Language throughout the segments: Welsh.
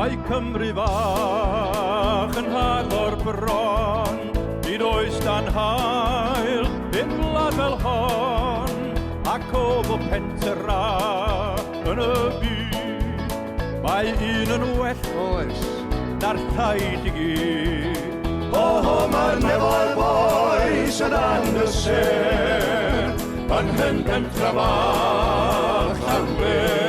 Mae Cymru fach yn rhan o'r bron, nid oes dan hael yn wlad fel hon, ac o fo pentra yn y byd. Mae un yn well Oes. na'r thaid i gyd. Mae'r nefo'r boes yn anhyser, yn hyn pentra fach Llanber.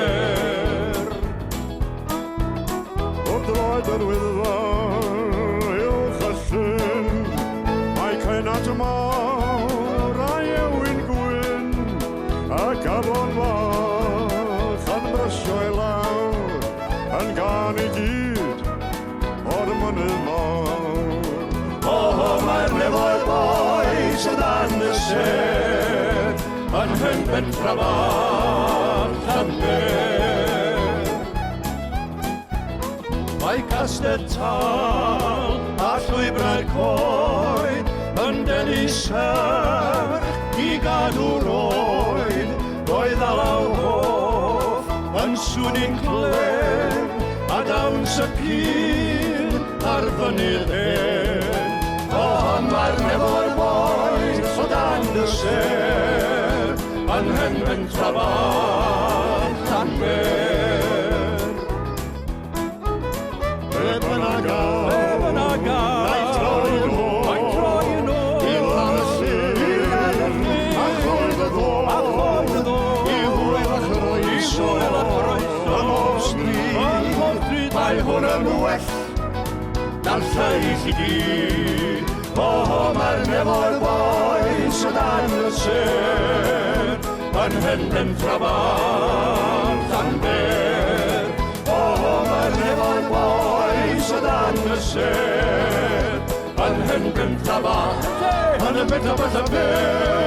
O droed yr wyddfa i'w chysyn, mae cenat mawr a ewin gwyn, ac afon fach yn brysio i lawr, yn gan i gyd o'r mynydd mawr. Mae'r nefo'r boes yn anhyser, yn hyn pentra fach Llanber. Mae Castell Tal a llwybrau coed yn denu serch i gadw'r oed. Roedd alaw hoff yn swnio'n clem a dawns y cyn ar fynydd hen. Mae'r nefo'r boes o dan y ser, yn hyn pentra fach Llanber. Be bynnag a Na'i troi yn ôl, Na'i troi yn ôl i lan y llyn, a choed y ddo, i hwyl a chroeso, yn o'r stryd. Mae hwn yn well na'r lleill i gyd. Mae'r nefo'r boes o dan y ser, yn hyn pentra fach Llanber. Mae'r nefo'r boes o dan y ser, yn hyn pentra fach Llanber.